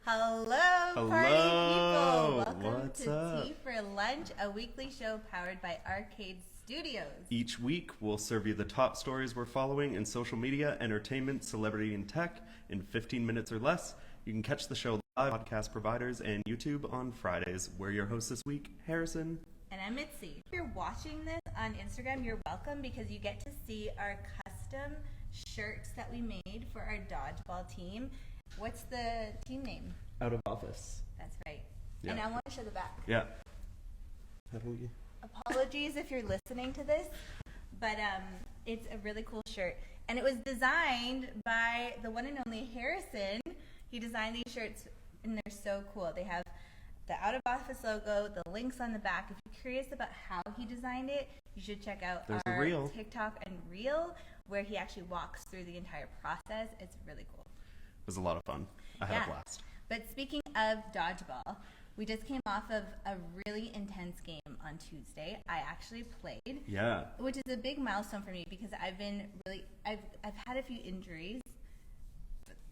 Hello, party people! Welcome What's to up? Tea for Lunch, a weekly show powered by Arcade Studios. Each week, we'll serve you the top stories we're following in social media, entertainment, celebrity, and tech in 15 minutes or less. You can catch the show live on podcast providers and YouTube on Fridays. We're your hosts this week, Harrison. And I'm Mitzi. If you're watching this on Instagram, you're welcome because you get to see our custom shirts that we made for our dodgeball team. What's the team name? Out of office. That's right. Yeah. And I want to show the back. Yeah. How do we... Apologies if you're listening to this, but it's a really cool shirt. And it was designed by the one and only Harrison. He designed these shirts, and they're so cool. They have the Out of Office logo, the links on the back. If you're curious about how he designed it, you should check out There's our a reel. TikTok and Reel, where he actually walks through the entire process. It's really cool. It was a lot of fun. I had a blast. But speaking of dodgeball, we just came off of a really intense game on Tuesday. I actually played. Yeah. Which is a big milestone for me because I've had a few injuries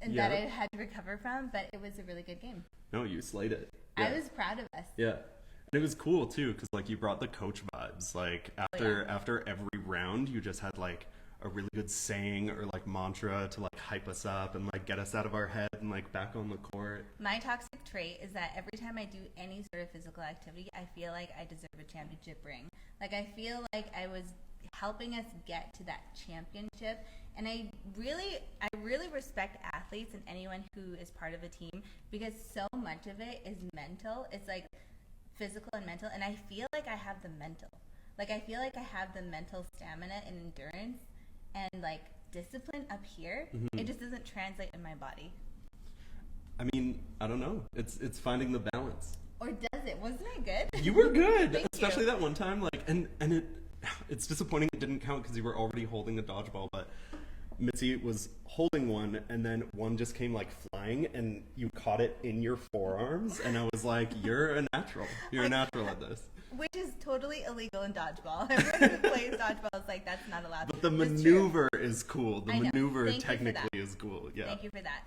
and that I had to recover from, but it was a really good game. No, you slayed it. Yeah. I was proud of us. Yeah. And it was cool too, because like you brought the coach vibes. Like after every round, you just had like a really good saying or like mantra to like hype us up and like get us out of our head and like back on the court. My toxic trait is that every time I do any sort of physical activity, I feel like I deserve a championship ring. Like I feel like I was helping us get to that championship. And I really respect athletes and anyone who is part of a team because so much of it is mental. It's like physical and mental. And I feel like I have the mental. Like I feel like I have the mental stamina and endurance and like discipline up here. Mm-hmm. It just doesn't translate in my body. I mean, I don't know. It's finding the balance. Or does it? Wasn't I good? You were good, Thank especially you. that one time. Like, and it's disappointing it didn't count because you were already holding a dodgeball. But Mitzi was holding one, and then one just came like flying, and you caught it in your forearms, and I was like, "You're a natural. You're a natural at this." Which is totally illegal in dodgeball. Everyone who plays dodgeball is like, that's not allowed. But the It's maneuver is cool. The I know. maneuver Thank you for technically that. is cool. Yeah. Thank you for that.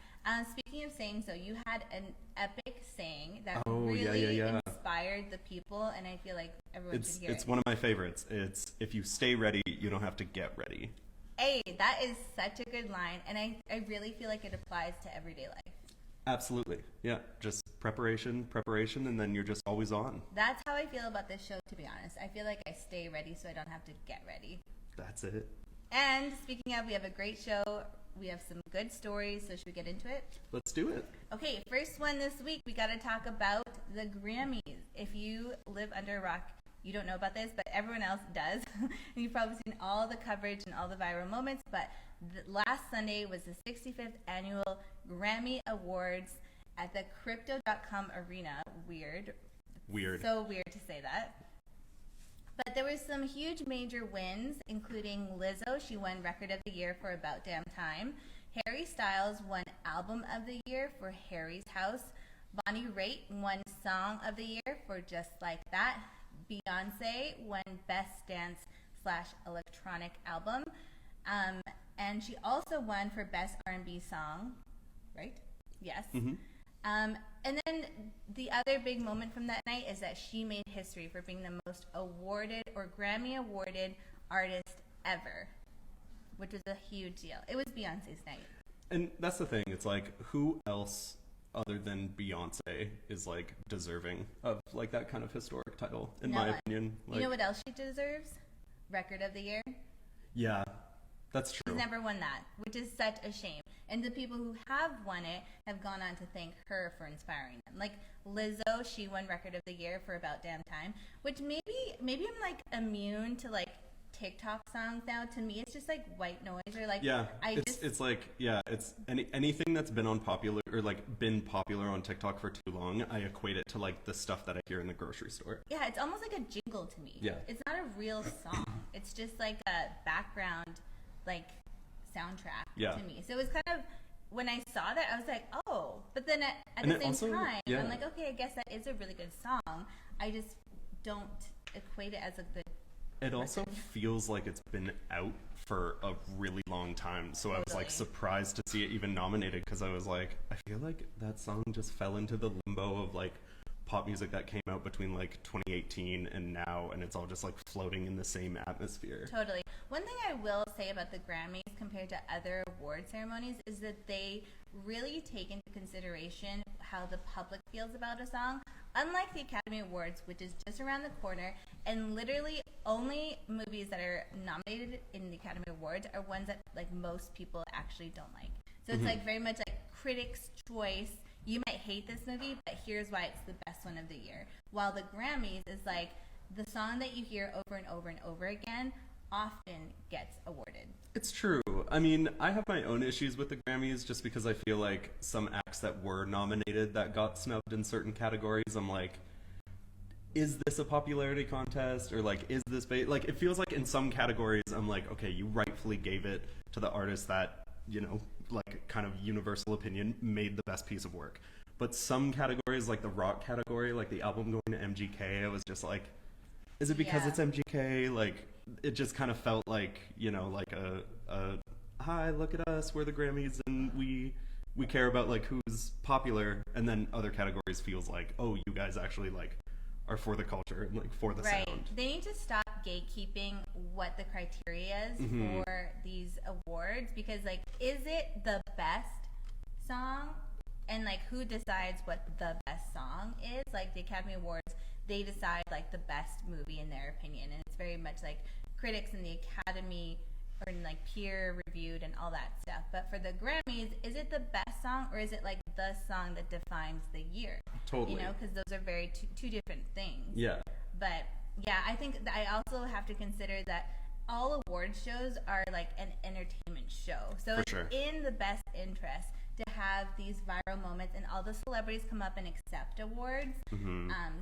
Speaking of saying so, you had an epic saying that Oh, yeah, really yeah. inspired the people, and I feel like everyone should hear It's it. one of my favorites. It's if you stay ready, you don't have to get ready. Hey, that is such a good line, and I really feel like it applies to everyday life. Absolutely. Yeah. Just preparation, and then you're just always on. That's how I feel about this show, to be honest. I feel like I stay ready so I don't have to get ready. That's it. And speaking of, we have a great show. We have some good stories, so should we get into it? Let's do it. Okay, first one this week, we got to talk about the Grammys. If you live under a rock, you don't know about this, but everyone else does. And you've probably seen all the coverage and all the viral moments, but last Sunday was the 65th annual Grammy Awards at the Crypto.com Arena. Weird. So weird to say that. But there were some huge major wins, including Lizzo. She won Record of the Year for About Damn Time. Harry Styles won Album of the Year for Harry's House. Bonnie Raitt won Song of the Year for Just Like That. Beyonce won Best Dance / Electronic Album. And she also won for Best R&B Song, right? Yes. Mm-hmm. And then the other big moment from that night is that she made history for being the most awarded or Grammy awarded artist ever, which was a huge deal. It was Beyonce's night. And that's the thing. It's like, who else other than Beyonce is like deserving of like that kind of historic title, in my opinion? Like, You know what else she deserves? Record of the Year. Yeah, that's true. She's never won that, which is such a shame. And the people who have won it have gone on to thank her for inspiring them. Like Lizzo, she won Record of the Year for About Damn Time, which maybe I'm like immune to like TikTok songs now. To me, it's just like white noise or like it's anything that's been popular on TikTok for too long. I equate it to like the stuff that I hear in the grocery store. Yeah, it's almost like a jingle to me. Yeah, it's not a real song. It's just like a background like soundtrack to me. So it was kind of, when I saw that, I was like, oh. But then at the same time, I'm like, okay, I guess that is a really good song. I just don't equate it as a good It also feels like it's been out for a really long time, so I was like surprised to see it even nominated, because I was like, I feel like that song just fell into the limbo of like pop music that came out between like 2018 and now, and it's all just like floating in the same atmosphere. Totally. One thing I will say about the Grammys compared to other award ceremonies is that they really take into consideration how the public feels about a song. Unlike the Academy Awards, which is just around the corner, and literally only movies that are nominated in the Academy Awards are ones that like most people actually don't like. So it's like very much like critics' choice. You might hate this movie, but here's why it's the best one of the year. While the Grammys is like the song that you hear over and over and over again often gets awarded. It's true. I mean, I have my own issues with the Grammys just because I feel like some acts that were nominated that got snubbed in certain categories, I'm like, is this a popularity contest? Or like, is this like, it feels like in some categories, I'm like, okay, you rightfully gave it to the artist that, you know, like kind of universal opinion made the best piece of work. But some categories, like the rock category, like the album going to MGK, I was just like, is it because it's MGK? Like, it just kind of felt like, you know, like a hi, look at us, we're the Grammys, and we care about like who's popular. And then other categories feels like, oh, you guys actually like are for the culture and like for the sound. They need to stop gatekeeping what the criteria is for these awards, because like, is it the best song? And like, who decides what the best song is? Like the Academy Awards, they decide like the best movie in their opinion, and it's very much like critics in the Academy or like peer reviewed and all that stuff. But for the Grammys, is it the best song, or is it like the song that defines the year? Totally. You know, because those are very two different things. Yeah. But yeah, I think that I also have to consider that all award shows are like an entertainment show. So it's in the best interest to have these viral moments and all the celebrities come up and accept awards.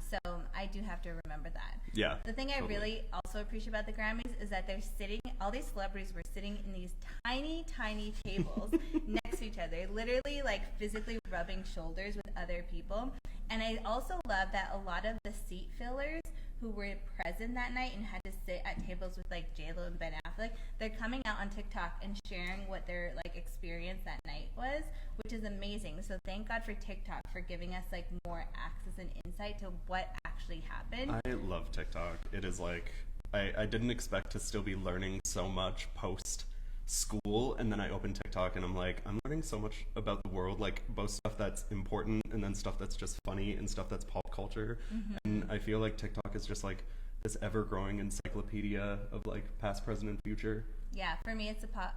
So I do have to remember that. Yeah. The thing I really also appreciate about the Grammys is that they're sitting, all these celebrities were sitting in these tiny, tiny tables next to each other, literally like physically rubbing shoulders with other people. And I also love that a lot of the seat fillers who were present that night and had to sit at tables with like J-Lo and Ben Affleck, they're coming out on TikTok and sharing what their like experience that night was, which is amazing. So thank God for TikTok for giving us like more access and insight to what actually happened. I love TikTok. It is like, I didn't expect to still be learning so much post school, and then I open TikTok and I'm like, I'm learning so much about the world, like both stuff that's important and then stuff that's just funny and stuff that's pop culture. And I feel like TikTok is just like this ever-growing encyclopedia of like past, present, and future. Yeah, for me it's a pop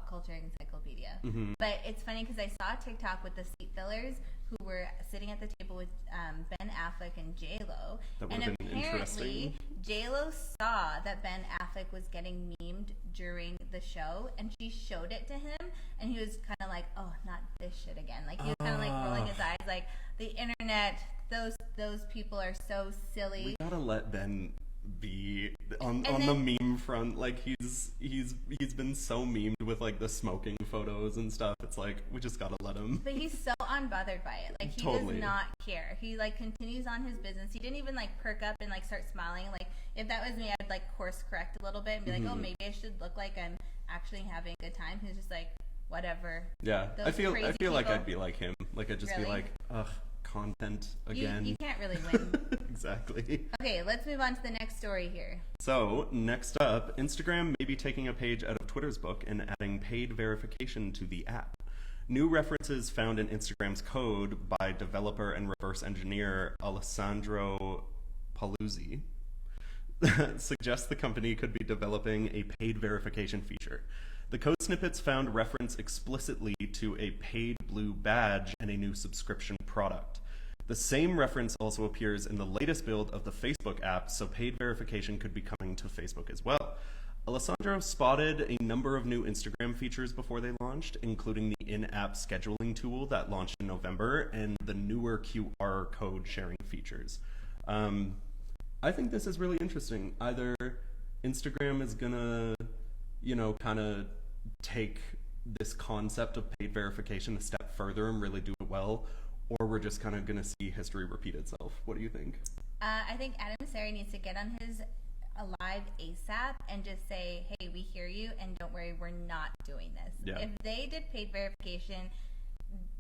culture encyclopedia. But it's funny because I saw TikTok with the seat fillers who were sitting at the table with Ben Affleck and J-Lo. And apparently J-Lo saw that Ben Affleck was getting memed during the show, and she showed it to him, and he was kind of like, oh, not this shit again. Like, he was kind of like rolling his eyes like, the internet, those people are so silly. We gotta let Ben be on the meme front. Like, he's been so memed with like the smoking photos and stuff. It's like, we just gotta let him. But he's so unbothered by it. Like, he does not care. He like continues on his business. He didn't even like perk up and like start smiling. Like, if that was me, I'd like course correct a little bit and be like, oh, maybe I should look like I'm actually having a good time. He's just like, whatever. Yeah, I feel like I'd be like him. Like, I'd just be like, ugh, content again. You can't really win. Exactly. Okay, let's move on to the next story here. So, next up, Instagram may be taking a page out of Twitter's book and adding paid verification to the app. New references found in Instagram's code by developer and reverse engineer Alessandro Paluzzi suggest the company could be developing a paid verification feature. The code snippets found reference explicitly to a paid blue badge and a new subscription product. The same reference also appears in the latest build of the Facebook app, so paid verification could be coming to Facebook as well. Alessandro spotted a number of new Instagram features before they launched, including the in-app scheduling tool that launched in November and the newer QR code sharing features. I think this is really interesting. Either Instagram is gonna, kind of take this concept of paid verification a step further and really do it well, or we're just kind of gonna see history repeat itself. What do you think? I think Adam Mosseri needs to get on his alive ASAP and just say, hey, we hear you, and don't worry, we're not doing this. Yeah. If they did paid verification,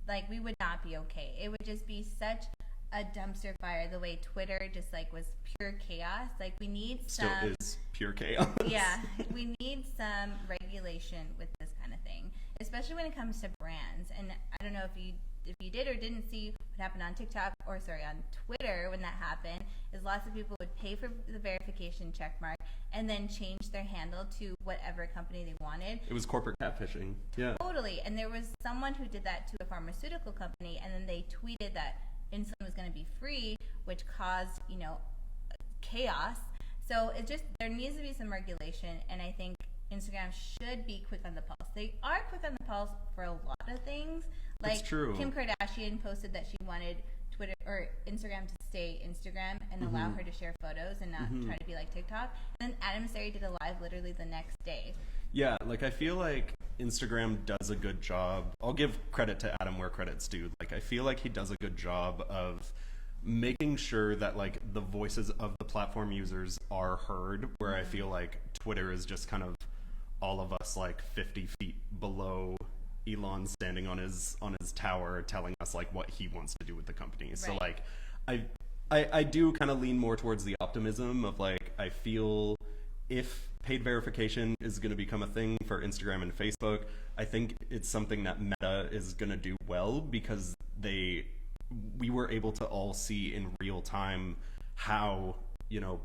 like, we would not be okay. It would just be such a dumpster fire, the way Twitter just like was pure chaos. Like, we need Still some is pure chaos. yeah, we need some regulation with this kind of thing, especially when it comes to brands. And I don't know if you did or didn't see what happened on TikTok, or sorry, on Twitter when that happened, is lots of people would pay for the verification check mark and then change their handle to whatever company they wanted. It was corporate catfishing. Yeah. Totally. And there was someone who did that to a pharmaceutical company, and then they tweeted that insulin was going to be free, which caused, chaos. So there needs to be some regulation, and I think Instagram should be quick on the pulse. They are quick on the pulse for a lot of things. Like, That's true. Kim Kardashian posted that she wanted Twitter or Instagram to stay Instagram and allow her to share photos and not try to be like TikTok. And then Adam Mosseri did a live literally the next day. Yeah, like, I feel like Instagram does a good job. I'll give credit to Adam where credit's due. Like, I feel like he does a good job of making sure that, like, the voices of the platform users are heard, where I feel like Twitter is just kind of all of us, like, 50 feet below Elon standing on his tower telling us, like, what he wants to do with the company. Right. So, like, I do kind of lean more towards the optimism of, like, I feel if paid verification is going to become a thing for Instagram and Facebook, I think it's something that Meta is going to do well, because we were able to all see in real time how,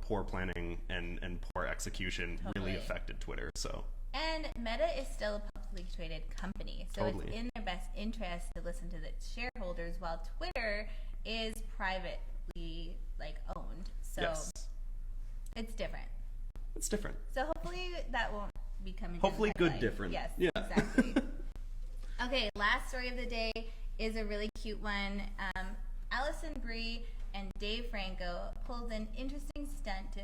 poor planning and poor execution really affected Twitter. So. And Meta is still a publicly traded company, so It's in their best interest to listen to the shareholders, while Twitter is privately, like, owned. So yes. It's different. It's different. So hopefully that won't be coming. Hopefully good different. Yes, yeah. Exactly. Okay, last story of the day is a really cute one. Alison Brie and Dave Franco pulled an interesting stunt to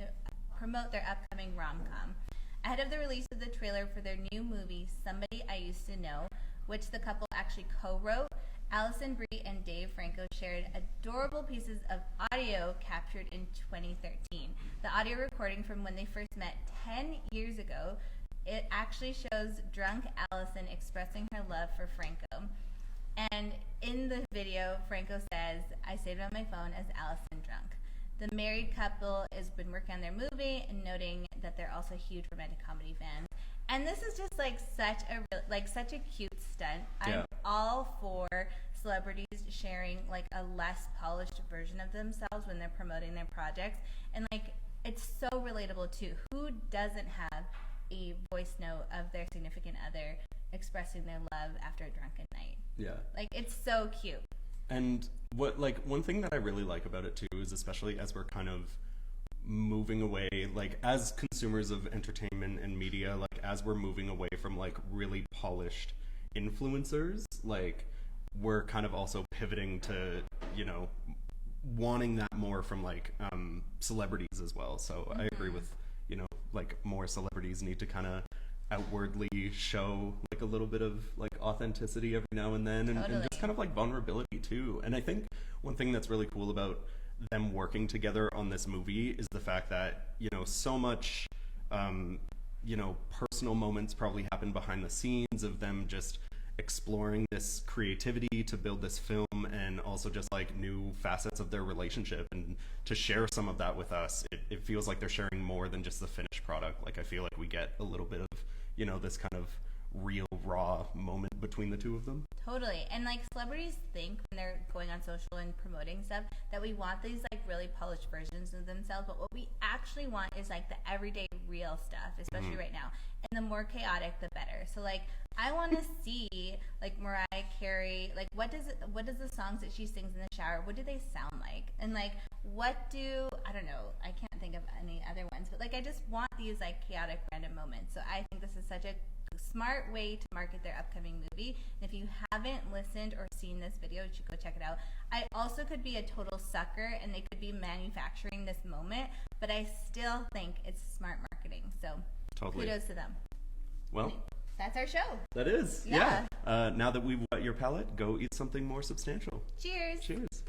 promote their upcoming rom-com. Ahead of the release of the trailer for their new movie, Somebody I Used to Know, which the couple actually co-wrote, Alison Brie and Dave Franco shared adorable pieces of audio captured in 2013. The audio recording from when they first met 10 years ago, it actually shows drunk Alison expressing her love for Franco. And in the video, Franco says, "I saved it on my phone as Alison drunk." The married couple has been working on their movie and noting that they're also huge romantic comedy fans. And this is just like such a cute stunt. Yeah. I'm all for celebrities sharing like a less polished version of themselves when they're promoting their projects. And like, it's so relatable too. Who doesn't have a voice note of their significant other expressing their love after a drunken night? Yeah. Like, it's so cute. And one thing that I really like about it too is, especially as we're kind of moving away, like, as consumers of entertainment and media, like, as we're moving away from like really polished influencers, like, we're kind of also pivoting to, wanting that more from like celebrities as well. So I agree with, like, more celebrities need to kind of outwardly show like a little bit of like authenticity every now and then, and just kind of like vulnerability too. And I think one thing that's really cool about them working together on this movie is the fact that, so much personal moments probably happen behind the scenes of them just exploring this creativity to build this film, and also just like new facets of their relationship, and to share some of that with us, it feels like they're sharing more than just the finished product. Like, I feel like we get a little bit of, this kind of real raw moment between the two of them. Totally. And like, celebrities think when they're going on social and promoting stuff that we want these like really polished versions of themselves, but what we actually want is like the everyday real stuff, especially right now. And the more chaotic, the better. So like, I want to see like Mariah Carey, like what does the songs that she sings in the shower, what do they sound like? And like, I don't know, I can't think of any other ones, but like, I just want these like chaotic random moments. So I think this is such a smart way to market their upcoming movie. And if you haven't listened or seen this video, you should go check it out. I also could be a total sucker and they could be manufacturing this moment, but I still think it's smart marketing. So totally. Kudos to them. Well, that's our show. That is. Yeah. Now that we've wet your palate, go eat something more substantial. Cheers. Cheers.